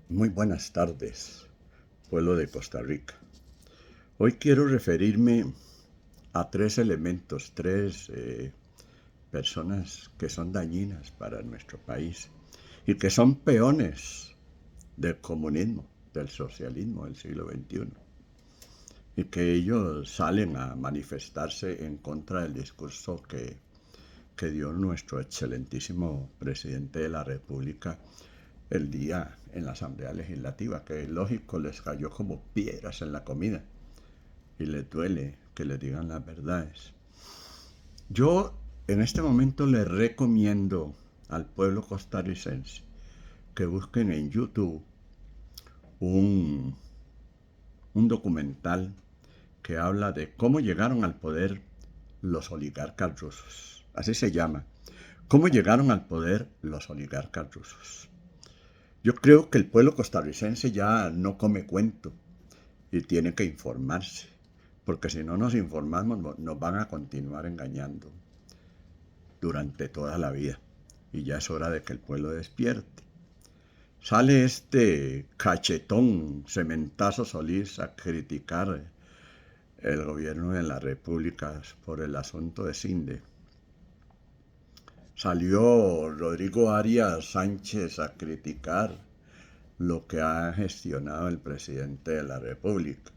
Muy buenas tardes, pueblo de Costa Rica. Hoy quiero referirme a tres elementos, tres personas que son dañinas para nuestro país y que son peones del comunismo, del socialismo del siglo XXI. Y que ellos salen a manifestarse en contra del discurso que dio nuestro excelentísimo presidente de la República el día en la Asamblea Legislativa, que lógico les cayó como piedras en la comida y les duele que les digan las verdades. Yo en este momento les recomiendo al pueblo costarricense que busquen en YouTube un, un documental que habla de cómo llegaron al poder los oligarcas rusos. Así se llama. ¿Cómo llegaron al poder los oligarcas rusos? Yo creo que el pueblo costarricense ya no come cuento y tiene que informarse, porque si no nos informamos nos van a continuar engañando durante toda la vida y ya es hora de que el pueblo despierte. Sale este cachetón Cementazo Solís a criticar el gobierno de las repúblicas por el asunto de Cinde. Salió Rodrigo Arias Sánchez a criticar lo que ha gestionado el presidente de la República.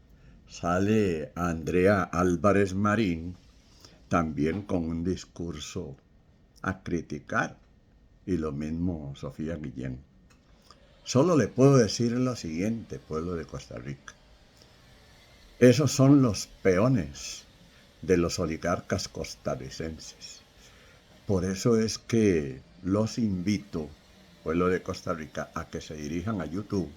Sale Andrea Álvarez Marín también con un discurso a criticar y lo mismo Sofía Guillén. Solo le puedo decir lo siguiente, pueblo de Costa Rica. Esos son los peones de los oligarcas costarricenses. Por eso es que los invito, pueblo de Costa Rica, a que se dirijan a YouTube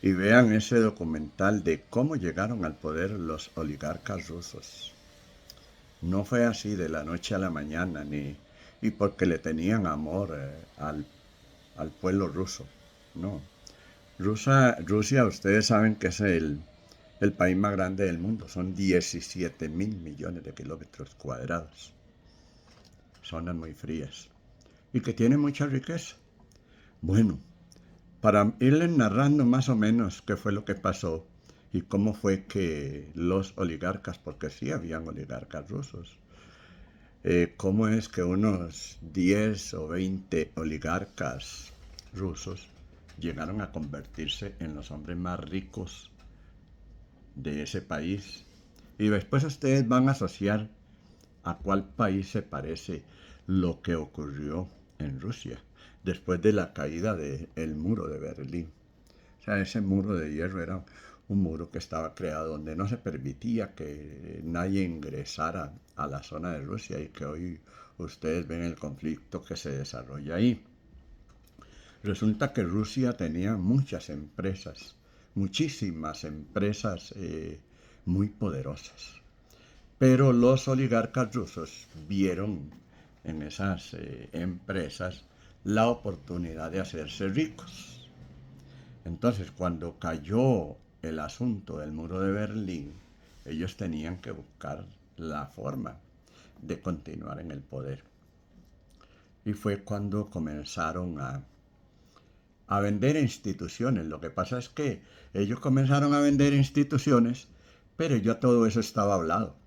y vean ese documental de cómo llegaron al poder los oligarcas rusos. No fue así de la noche a la mañana, ni y porque le tenían amor al pueblo ruso. No. Rusia, ustedes saben que es el país más grande del mundo. Son 17.000 millones de kilómetros cuadrados. Zonas muy frías. Y que tiene mucha riqueza. Bueno, para irles narrando más o menos qué fue lo que pasó y cómo fue que los oligarcas, porque sí habían oligarcas rusos, cómo es que unos 10 o 20 oligarcas rusos llegaron a convertirse en los hombres más ricos de ese país. Y después ustedes van a asociar a cuál país se parece lo que ocurrió en Rusia después de la caída del muro de Berlín. O sea, ese muro de hierro era un muro que estaba creado donde no se permitía que nadie ingresara a la zona de Rusia y que hoy ustedes ven el conflicto que se desarrolla ahí. Resulta que Rusia tenía muchas empresas, muchísimas empresas muy poderosas. Pero los oligarcas rusos vieron en esas empresas la oportunidad de hacerse ricos. Entonces, cuando cayó el asunto del muro de Berlín, ellos tenían que buscar la forma de continuar en el poder. Y fue cuando comenzaron a vender instituciones. Lo que pasa es que ellos comenzaron a vender instituciones, pero ya todo eso estaba hablado.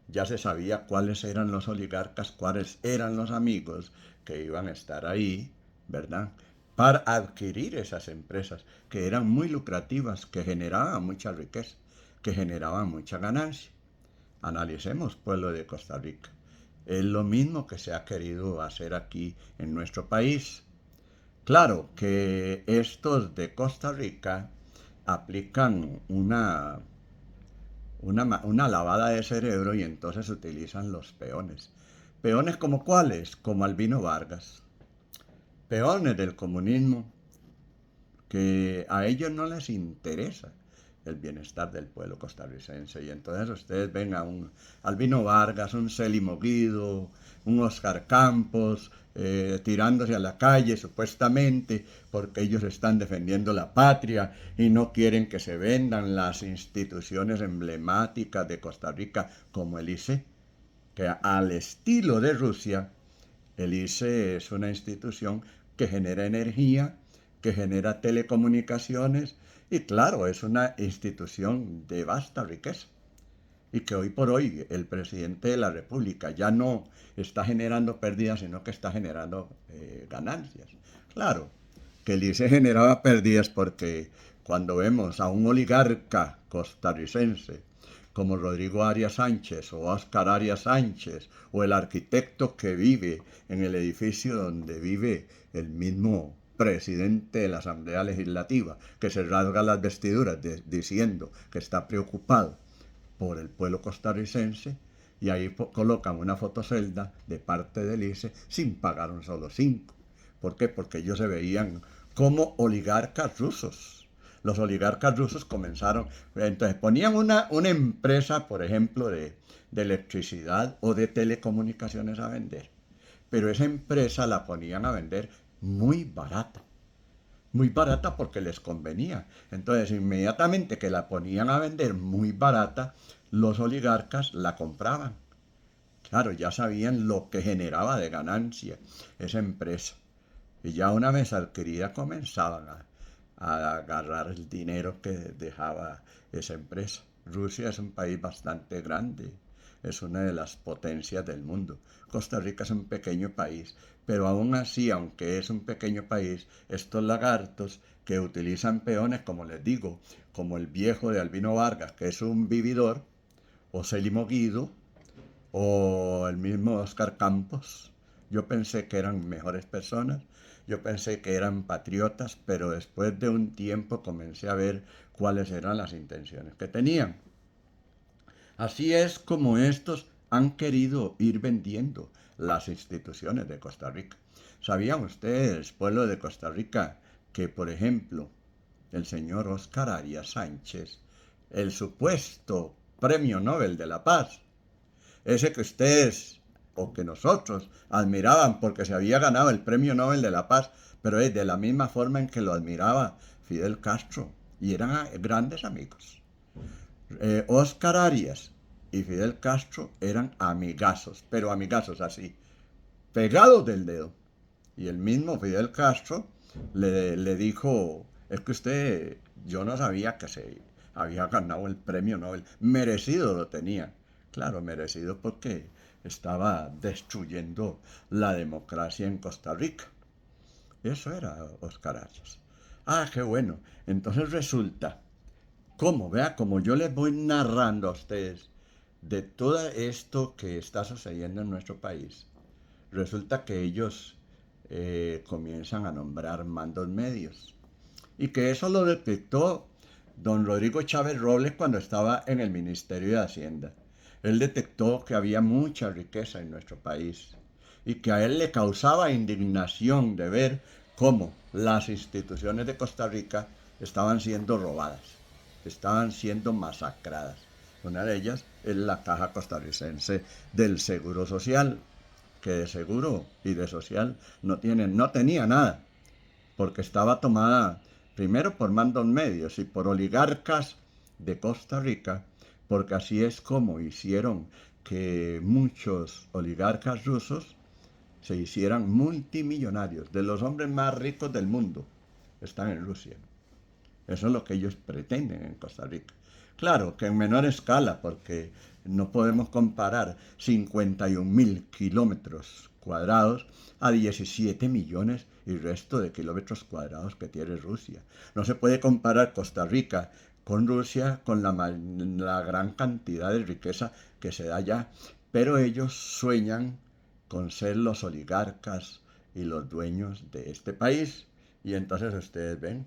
Ya se sabía cuáles eran los oligarcas, cuáles eran los amigos que iban a estar ahí, ¿verdad? Para adquirir esas empresas que eran muy lucrativas, que generaban mucha riqueza, que generaban mucha ganancia. Analicemos, pueblo de Costa Rica. Es lo mismo que se ha querido hacer aquí en nuestro país. Claro que estos de Costa Rica aplican una lavada de cerebro y entonces utilizan los peones. ¿Peones como cuáles? Como Albino Vargas. Peones del comunismo que a ellos no les interesa el bienestar del pueblo costarricense. Y entonces ustedes ven a un Albino Vargas, un Célimo Guido, un Oscar Campos, tirándose a la calle supuestamente porque ellos están defendiendo la patria y no quieren que se vendan las instituciones emblemáticas de Costa Rica como el ICE, que al estilo de Rusia, el ICE es una institución que genera energía que genera telecomunicaciones y claro, es una institución de vasta riqueza. Y que hoy por hoy el presidente de la República ya no está generando pérdidas, sino que está generando ganancias. Claro, que el ICE generaba pérdidas porque cuando vemos a un oligarca costarricense como Rodrigo Arias Sánchez o Óscar Arias Sánchez o el arquitecto que vive en el edificio donde vive el mismo presidente de la Asamblea Legislativa, que se rasga las vestiduras diciendo que está preocupado por el pueblo costarricense y ahí colocan una fotocelda de parte del ICE sin pagar un solo 5. ¿Por qué? Porque ellos se veían como oligarcas rusos. Los oligarcas rusos comenzaron, entonces ponían una empresa, por ejemplo, de electricidad o de telecomunicaciones a vender, pero esa empresa la ponían a vender muy barata. Muy barata porque les convenía. Entonces, inmediatamente que la ponían a vender muy barata, los oligarcas la compraban. Claro, ya sabían lo que generaba de ganancia esa empresa. Y ya una vez adquirida comenzaban a agarrar el dinero que dejaba esa empresa. Rusia es un país bastante grande, es una de las potencias del mundo. Costa Rica es un pequeño país, pero aún así, aunque es un pequeño país, estos lagartos que utilizan peones, como les digo, como el viejo de Albino Vargas, que es un vividor, o Célimo Guido, o el mismo Oscar Campos. Yo pensé que eran mejores personas, yo pensé que eran patriotas, pero después de un tiempo comencé a ver cuáles eran las intenciones que tenían. Así es como estos han querido ir vendiendo las instituciones de Costa Rica. ¿Sabían ustedes, pueblo de Costa Rica, que, por ejemplo, el señor Óscar Arias Sánchez, el supuesto Premio Nobel de la Paz, ese que ustedes o que nosotros admiraban porque se había ganado el Premio Nobel de la Paz, pero es de la misma forma en que lo admiraba Fidel Castro y eran grandes amigos? Óscar Arias y Fidel Castro eran amigazos, pero amigazos así, pegados del dedo. Y el mismo Fidel Castro le dijo, es que usted, yo no sabía que se había ganado el premio Nobel, merecido lo tenía. Claro, merecido porque estaba destruyendo la democracia en Costa Rica. Eso era Óscar Arias. Ah, qué bueno. Entonces resulta, como vea, como yo les voy narrando a ustedes de todo esto que está sucediendo en nuestro país, resulta que ellos comienzan a nombrar mandos medios. Y que eso lo detectó don Rodrigo Chávez Robles cuando estaba en el Ministerio de Hacienda. Él detectó que había mucha riqueza en nuestro país y que a él le causaba indignación de ver cómo las instituciones de Costa Rica estaban siendo robadas, estaban siendo masacradas. Una de ellas es la Caja Costarricense del Seguro Social, que de seguro y de social no tenía nada, porque estaba tomada primero por mandos medios y por oligarcas de Costa Rica, porque así es como hicieron que muchos oligarcas rusos se hicieran multimillonarios. De los hombres más ricos del mundo están en Rusia. Eso es lo que ellos pretenden en Costa Rica. Claro que en menor escala, porque no podemos comparar 51.000 kilómetros cuadrados a 17 millones y resto de kilómetros cuadrados que tiene Rusia. No se puede comparar Costa Rica con Rusia con la gran cantidad de riqueza que se da allá, pero ellos sueñan con ser los oligarcas y los dueños de este país. Y entonces ustedes ven,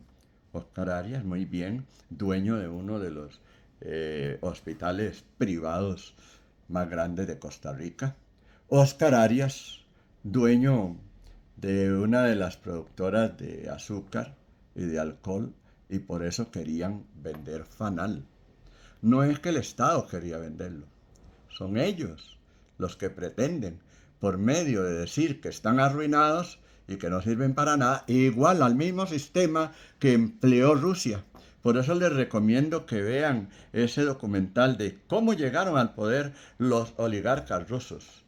Óscar Arias, muy bien, dueño de uno de los hospitales privados más grandes de Costa Rica. Óscar Arias, dueño de una de las productoras de azúcar y de alcohol, y por eso querían vender Fanal. No es que el Estado quería venderlo, son ellos los que pretenden, por medio de decir que están arruinados y que no sirven para nada, igual al mismo sistema que empleó Rusia. Por eso les recomiendo que vean ese documental de cómo llegaron al poder los oligarcas rusos.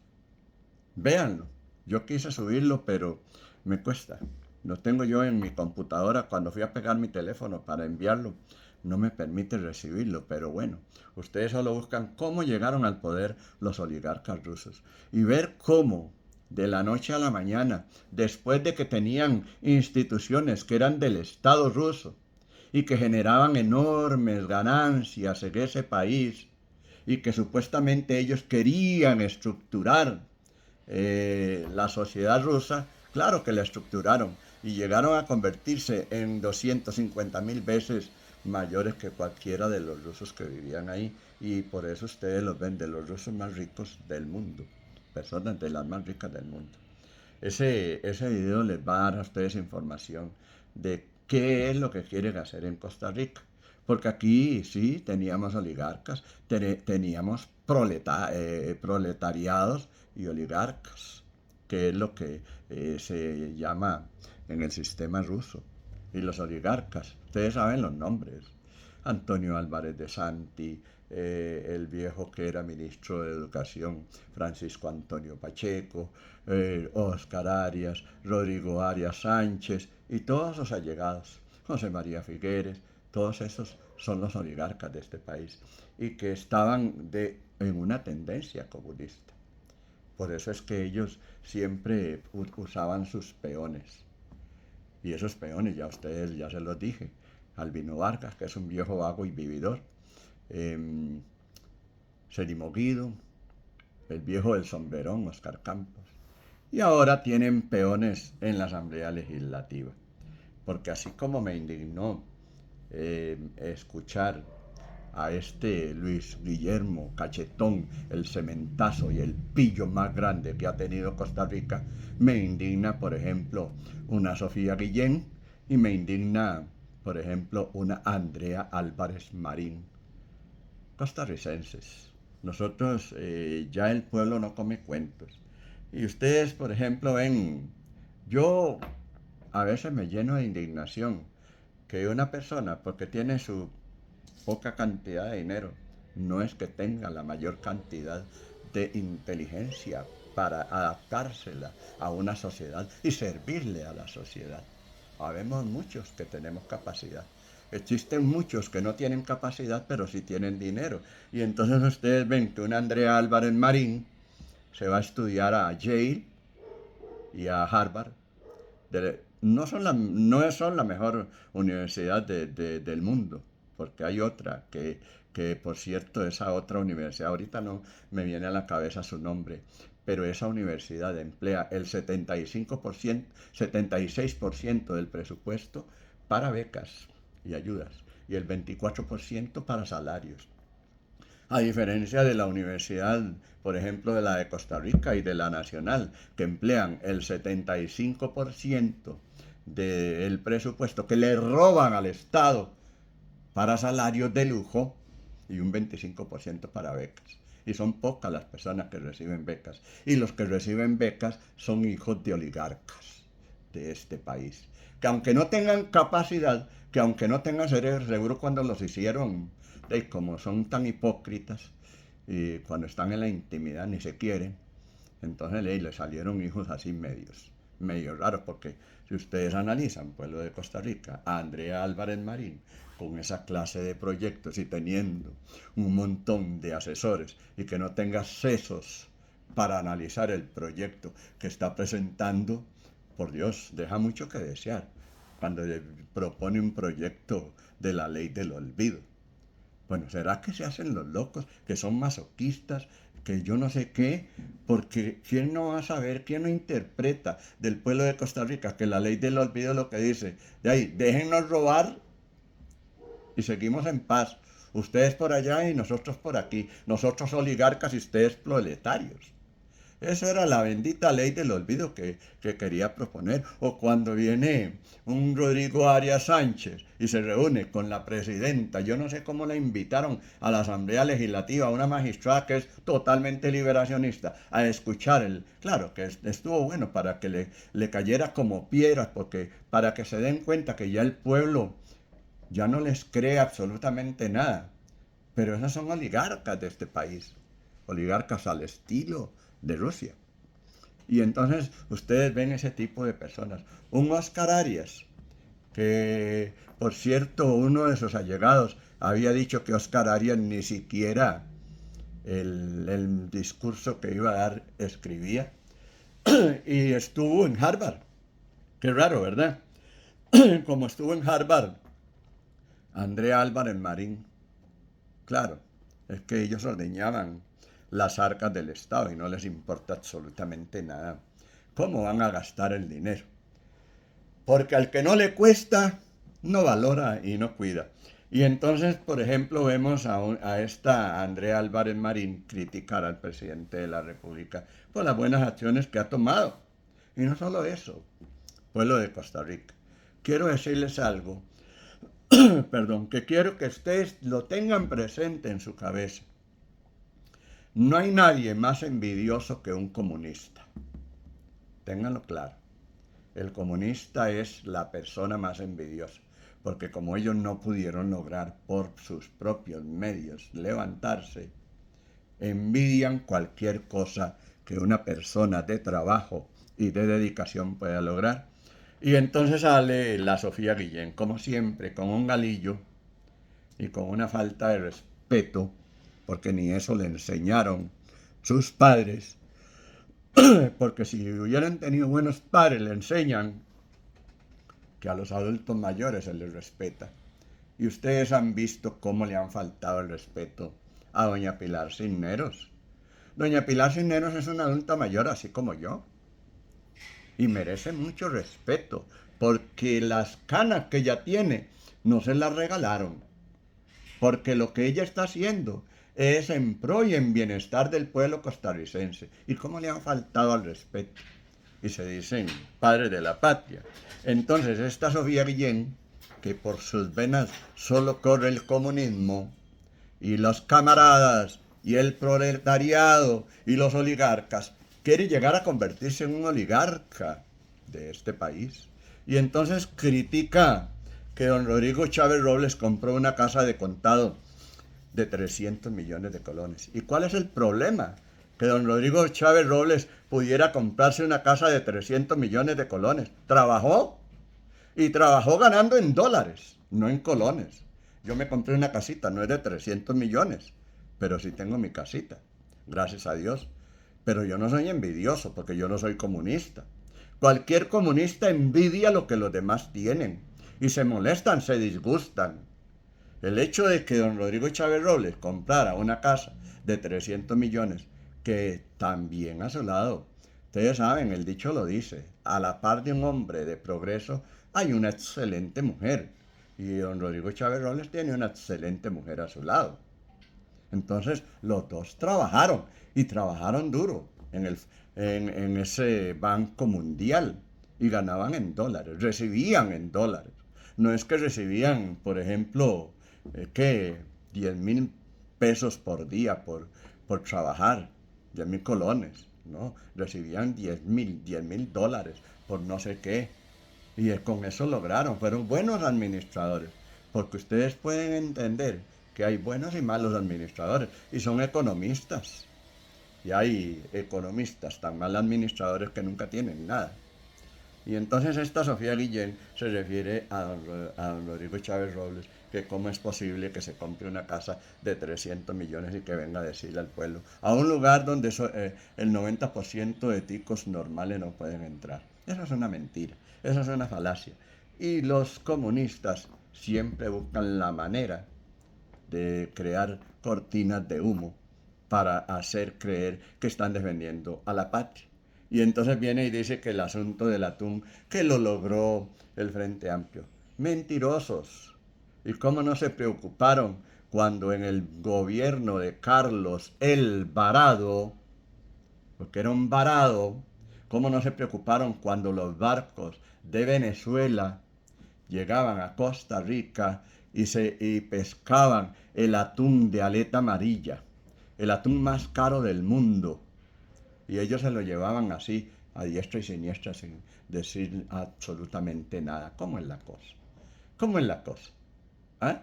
Véanlo. Yo quise subirlo, pero me cuesta. Lo tengo yo en mi computadora. Cuando fui a pegar mi teléfono para enviarlo, no me permite recibirlo. Pero bueno, ustedes solo buscan cómo llegaron al poder los oligarcas rusos y ver cómo de la noche a la mañana, después de que tenían instituciones que eran del Estado ruso y que generaban enormes ganancias en ese país y que supuestamente ellos querían estructurar la sociedad rusa, claro que la estructuraron y llegaron a convertirse en 250.000 veces mayores que cualquiera de los rusos que vivían ahí, y por eso ustedes los ven de los rusos más ricos del mundo, personas de las más ricas del mundo. Ese video les va a dar a ustedes información de qué es lo que quieren hacer en Costa Rica. Porque aquí sí teníamos oligarcas, teníamos proletariados y oligarcas, que es lo que se llama en el sistema ruso. Y los oligarcas, ustedes saben los nombres. Antonio Álvarez de Santi, el viejo que era ministro de Educación, Francisco Antonio Pacheco, Óscar Arias, Rodrigo Arias Sánchez y todos los allegados, José María Figueres, todos esos son los oligarcas de este país y que estaban en una tendencia comunista. Por eso es que ellos siempre usaban sus peones. Y esos peones, ya ustedes, ya se los dije, Albino Vargas, que es un viejo vago y vividor, eh, Serimo Guido, el viejo del sombrerón, Oscar Campos, y ahora tienen peones en la Asamblea Legislativa. Porque así como me indignó escuchar a este Luis Guillermo Cachetón, el cementazo y el pillo más grande que ha tenido Costa Rica, me indigna, por ejemplo, una Sofía Guillén y me indigna, por ejemplo, una Andrea Álvarez Marín, costarricenses. Nosotros, ya el pueblo no come cuentos. Y ustedes, por ejemplo, ven, yo a veces me lleno de indignación que una persona, porque tiene su poca cantidad de dinero, no es que tenga la mayor cantidad de inteligencia para adaptársela a una sociedad y servirle a la sociedad. Habemos muchos que tenemos capacidad. Existen muchos que no tienen capacidad, pero sí tienen dinero. Y entonces ustedes ven que una Andrea Álvarez Marín se va a estudiar a Yale y a Harvard. No son la mejor universidad del mundo, porque hay otra que, por cierto, esa otra universidad, ahorita no me viene a la cabeza su nombre, pero esa universidad emplea el 75%, 76% del presupuesto para becas y ayudas y el 24% para salarios. A diferencia de la universidad, por ejemplo, de la de Costa Rica y de la Nacional, que emplean el 75% del presupuesto que le roban al Estado para salarios de lujo y un 25% para becas. Y son pocas las personas que reciben becas. Y los que reciben becas son hijos de oligarcas de este país. Que aunque no tengan capacidad, que aunque no tengan cerebro, seguro cuando los hicieron, como son tan hipócritas, y cuando están en la intimidad ni se quieren, entonces le salieron hijos así medio raros, porque si ustedes analizan Pueblo de Costa Rica, a Andrea Álvarez Marín, con esa clase de proyectos y teniendo un montón de asesores y que no tenga sesos para analizar el proyecto que está presentando, por Dios, deja mucho que desear cuando le propone un proyecto de la ley del olvido. Bueno, ¿será que se hacen los locos, que son masoquistas, que yo no sé qué? Porque ¿quién no va a saber, quién no interpreta del pueblo de Costa Rica que la ley del olvido lo que dice? De ahí, déjennos robar y seguimos en paz. Ustedes por allá y nosotros por aquí. Nosotros oligarcas y ustedes proletarios. Esa era la bendita ley del olvido que quería proponer. O cuando viene un Rodrigo Arias Sánchez y se reúne con la presidenta, yo no sé cómo la invitaron a la Asamblea Legislativa, una magistrada que es totalmente liberacionista, a escuchar claro que estuvo bueno para que le cayera como piedras, porque para que se den cuenta que ya el pueblo ya no les cree absolutamente nada. Pero esas son oligarcas de este país, oligarcas al estilo de Rusia. Y entonces ustedes ven ese tipo de personas. Un Oscar Arias, que por cierto uno de sus allegados había dicho que Oscar Arias ni siquiera el discurso que iba a dar escribía, y estuvo en Harvard. Qué raro, ¿verdad? Como estuvo en Harvard, Andrea Álvarez Marín, claro, es que ellos ordeñaban las arcas del Estado y no les importa absolutamente nada cómo van a gastar el dinero. Porque al que no le cuesta, no valora y no cuida. Y entonces, por ejemplo, vemos a esta Andrea Álvarez Marín criticar al presidente de la República por las buenas acciones que ha tomado. Y no solo eso, pueblo de Costa Rica. Quiero decirles algo, perdón, que quiero que ustedes lo tengan presente en su cabeza. No hay nadie más envidioso que un comunista. Ténganlo claro. El comunista es la persona más envidiosa, porque como ellos no pudieron lograr por sus propios medios levantarse, envidian cualquier cosa que una persona de trabajo y de dedicación pueda lograr. Y entonces sale la Sofía Guillén, como siempre, con un galillo y con una falta de respeto, porque ni eso le enseñaron sus padres, porque si hubieran tenido buenos padres le enseñan que a los adultos mayores se les respeta. Y ustedes han visto cómo le han faltado el respeto a doña Pilar Cisneros. Doña Pilar Cisneros es una adulta mayor, así como yo, y merece mucho respeto, porque las canas que ella tiene no se las regalaron, porque lo que ella está haciendo es en pro y en bienestar del pueblo costarricense. ¿Y cómo le han faltado al respeto? Y se dicen padres de la patria. Entonces, esta Sofía Guillén, que por sus venas solo corre el comunismo, y los camaradas, y el proletariado, y los oligarcas, quiere llegar a convertirse en un oligarca de este país. Y entonces critica que don Rodrigo Chávez Robles compró una casa de contado de 300 millones de colones. ¿Y cuál es el problema? Que don Rodrigo Chávez Robles pudiera comprarse una casa de 300 millones de colones. Trabajó y trabajó ganando en dólares, no en colones. Yo me compré una casita, no es de 300 millones, pero sí tengo mi casita, gracias a Dios. Pero yo no soy envidioso porque yo no soy comunista. Cualquier comunista envidia lo que los demás tienen y se molestan, se disgustan. El hecho de que don Rodrigo Chávez Robles comprara una casa de 300 millones, que también a su lado, ustedes saben, el dicho lo dice, a la par de un hombre de progreso hay una excelente mujer. Y don Rodrigo Chávez Robles tiene una excelente mujer a su lado. Entonces los dos trabajaron y trabajaron duro en ese banco mundial y ganaban en dólares, recibían en dólares. No es que recibían, por ejemplo, que 10.000 pesos por día por trabajar, 10.000 colones, ¿no? Recibían 10.000 dólares por no sé qué. Y con eso lograron, fueron buenos administradores, porque ustedes pueden entender que hay buenos y malos administradores, y son economistas. Y hay economistas tan mal administradores que nunca tienen nada. Y entonces esta Sofía Guillén se refiere a don Rodrigo Chávez Robles, que cómo es posible que se compre una casa de 300 millones y que venga a decirle al pueblo, a un lugar donde el 90% de ticos normales no pueden entrar. Eso es una mentira, eso es una falacia. Y los comunistas siempre buscan la manera de crear cortinas de humo para hacer creer que están defendiendo a la patria. Y entonces viene y dice que el asunto del atún, que lo logró el Frente Amplio. Mentirosos. ¿Y cómo no se preocuparon cuando en el gobierno de Carlos el Varado, porque era un varado, cómo no se preocuparon cuando los barcos de Venezuela llegaban a Costa Rica y pescaban el atún de aleta amarilla, el atún más caro del mundo? Y ellos se lo llevaban así, a diestra y siniestra, sin decir absolutamente nada. ¿Cómo es la cosa? ¿Cómo es la cosa? ¿Ah?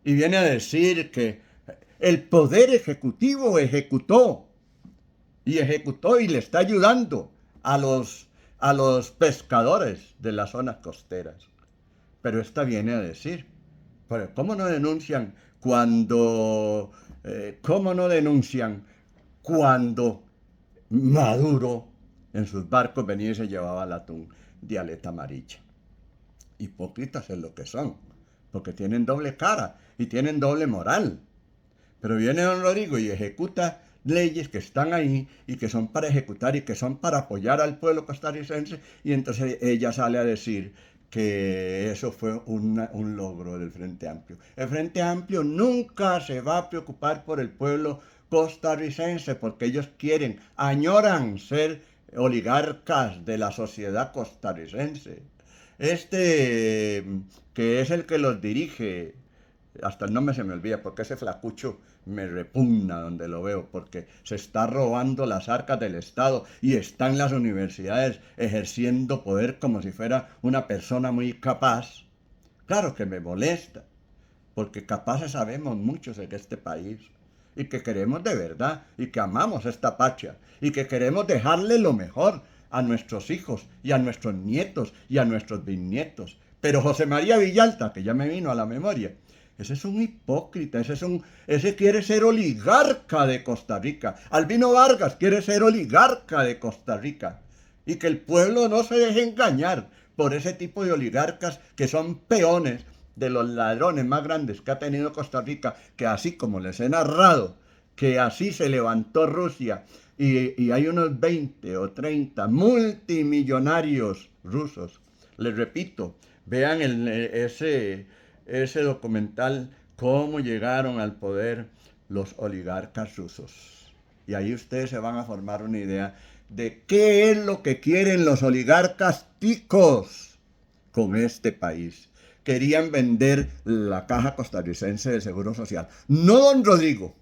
Y viene a decir que el Poder Ejecutivo ejecutó. y ejecutó y le está ayudando a los pescadores de las zonas costeras. Pero esta viene a decir, pero cómo no denuncian cuando Maduro en sus barcos venía y se llevaba el atún de aleta amarilla? Hipócritas es lo que son, porque tienen doble cara y tienen doble moral. Pero viene don Rodrigo y ejecuta leyes que están ahí y que son para ejecutar y que son para apoyar al pueblo costarricense, y entonces ella sale a decir que eso fue un logro del Frente Amplio. El Frente Amplio nunca se va a preocupar por el pueblo costarricense porque ellos añoran ser oligarcas de la sociedad costarricense. Este, que es el que los dirige, hasta el nombre se me olvida, porque ese flacucho me repugna donde lo veo, porque se está robando las arcas del Estado y está en las universidades ejerciendo poder como si fuera una persona muy capaz. Claro que me molesta, porque capaces sabemos muchos en este país, y que queremos de verdad, y que amamos esta patria, y que queremos dejarle lo mejor a nuestros hijos, y a nuestros nietos, y a nuestros bisnietos. Pero José María Villalta, que ya me vino a la memoria, ese es un hipócrita, ese quiere ser oligarca de Costa Rica. Albino Vargas quiere ser oligarca de Costa Rica. Y que el pueblo no se deje engañar por ese tipo de oligarcas que son peones de los ladrones más grandes que ha tenido Costa Rica, que así como les he narrado, que así se levantó Rusia y hay unos 20 o 30 multimillonarios rusos. Les repito, vean ese documental, cómo llegaron al poder los oligarcas rusos. Y ahí ustedes se van a formar una idea de qué es lo que quieren los oligarcas ticos con este país. Querían vender la Caja Costarricense del Seguro Social. No don Rodrigo,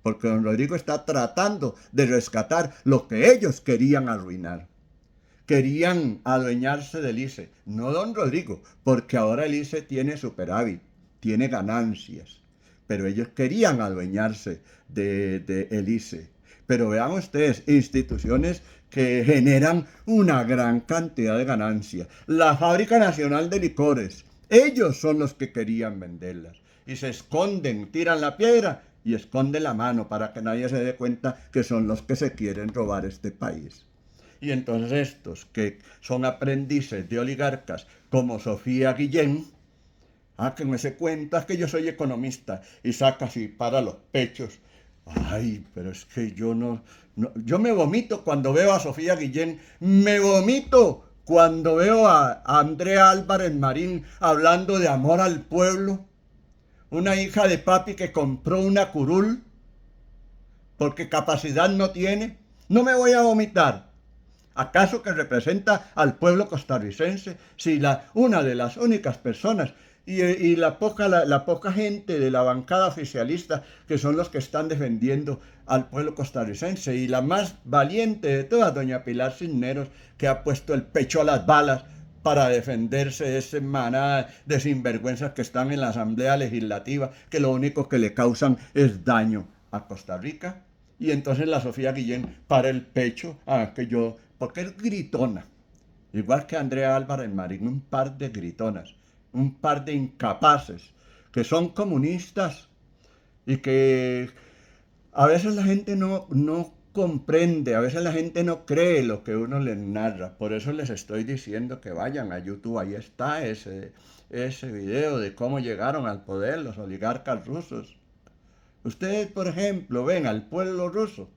porque don Rodrigo está tratando de rescatar lo que ellos querían arruinar. Querían adueñarse del ICE, no don Rodrigo, porque ahora el ICE tiene superávit, tiene ganancias, pero ellos querían adueñarse del ICE. Pero vean ustedes, instituciones que generan una gran cantidad de ganancias. La Fábrica Nacional de Licores, ellos son los que querían venderlas. Y se esconden, tiran la piedra y esconden la mano para que nadie se dé cuenta que son los que se quieren robar este país. Y entonces estos que son aprendices de oligarcas como Sofía Guillén, que me se cuenta que yo soy economista, y saca así para los pechos. Ay, pero es que yo yo me vomito cuando veo a Sofía Guillén, me vomito cuando veo a Andrea Álvarez Marín hablando de amor al pueblo, una hija de papi que compró una curul porque capacidad no tiene. No me voy a vomitar. ¿Acaso que representa al pueblo costarricense? Si una de las únicas personas y la poca gente de la bancada oficialista que son los que están defendiendo al pueblo costarricense, y la más valiente de todas, doña Pilar Cisneros, que ha puesto el pecho a las balas para defenderse de ese manada de sinvergüenzas que están en la Asamblea Legislativa, que lo único que le causan es daño a Costa Rica. Y entonces la Sofía Guillén para el pecho, porque es gritona, igual que Andrea Álvarez Marín, un par de gritonas, un par de incapaces, que son comunistas y que a veces la gente no comprende, a veces la gente no cree lo que uno les narra. Por eso les estoy diciendo que vayan a YouTube, ahí está ese video de cómo llegaron al poder los oligarcas rusos. Ustedes, por ejemplo, ven al pueblo ruso.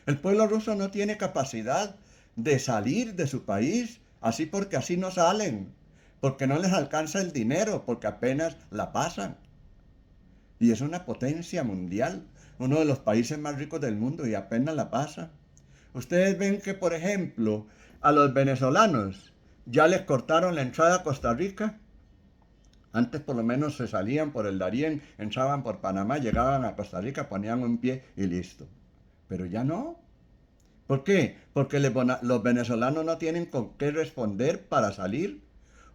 El pueblo ruso no tiene capacidad de salir de su país, así porque así no salen, porque no les alcanza el dinero, porque apenas la pasan. Y es una potencia mundial, uno de los países más ricos del mundo, y apenas la pasan. Ustedes ven que, por ejemplo, a los venezolanos ya les cortaron la entrada a Costa Rica. Antes por lo menos se salían por el Darién, entraban por Panamá, llegaban a Costa Rica, ponían un pie y listo. Pero ya no. ¿Por qué? Porque los venezolanos no tienen con qué responder para salir.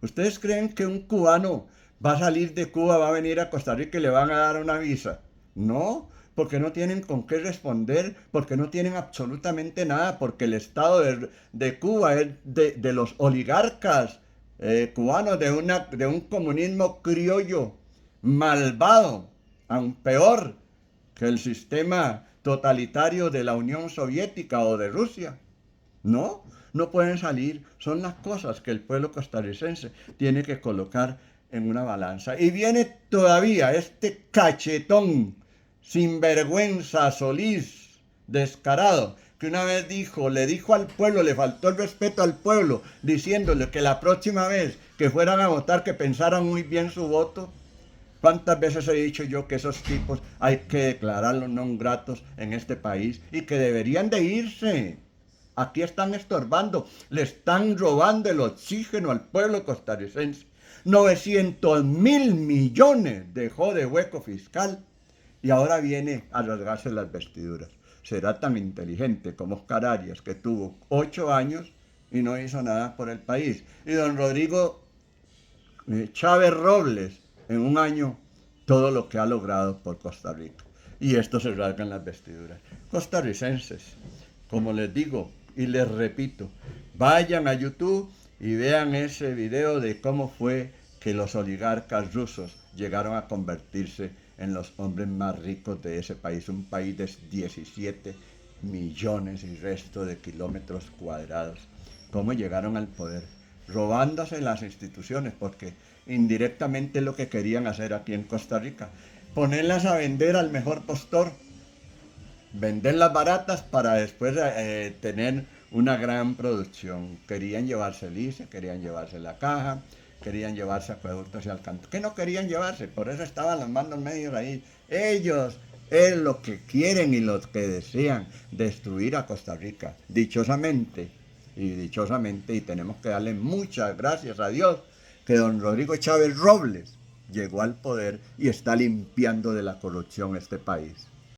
¿Ustedes creen que un cubano va a salir de Cuba, va a venir a Costa Rica y le van a dar una visa? No, porque no tienen con qué responder, porque no tienen absolutamente nada, porque el Estado de Cuba es de los oligarcas cubanos, de un comunismo criollo malvado, aún peor que el sistema totalitario de la Unión Soviética o de Rusia. No, no pueden salir. Son las cosas que el pueblo costarricense tiene que colocar en una balanza. Y viene todavía este cachetón, sinvergüenza, Solís, descarado, que una vez le dijo al pueblo, le faltó el respeto al pueblo, diciéndole que la próxima vez que fueran a votar, que pensaran muy bien su voto. ¿Cuántas veces he dicho yo que esos tipos hay que declararlos no gratos en este país y que deberían de irse? Aquí están estorbando, le están robando el oxígeno al pueblo costarricense. 900.000 millones dejó de hueco fiscal y ahora viene a rasgarse las vestiduras. Será tan inteligente como Oscar Arias, que tuvo 8 años y no hizo nada por el país. Y don Rodrigo Chávez Robles, en un año, todo lo que ha logrado por Costa Rica. Y esto se rasga en las vestiduras. Costarricenses, como les digo y les repito, vayan a YouTube y vean ese video de cómo fue que los oligarcas rusos llegaron a convertirse en los hombres más ricos de ese país, un país de 17 millones y resto de kilómetros cuadrados. Cómo llegaron al poder, robándose las instituciones, porque indirectamente es lo que querían hacer aquí en Costa Rica, ponerlas a vender al mejor postor, venderlas baratas para después tener una gran producción. Querían llevarse el ICE, querían llevarse la caja, querían llevarse acueductos y alcantarillas. ¿Qué no querían llevarse? Por eso estaban los mandos medios ahí. Ellos es lo que quieren y lo que desean, destruir a Costa Rica. Dichosamente, y tenemos que darle muchas gracias a Dios, que don Rodrigo Chávez Robles llegó al poder y está limpiando de la corrupción este país.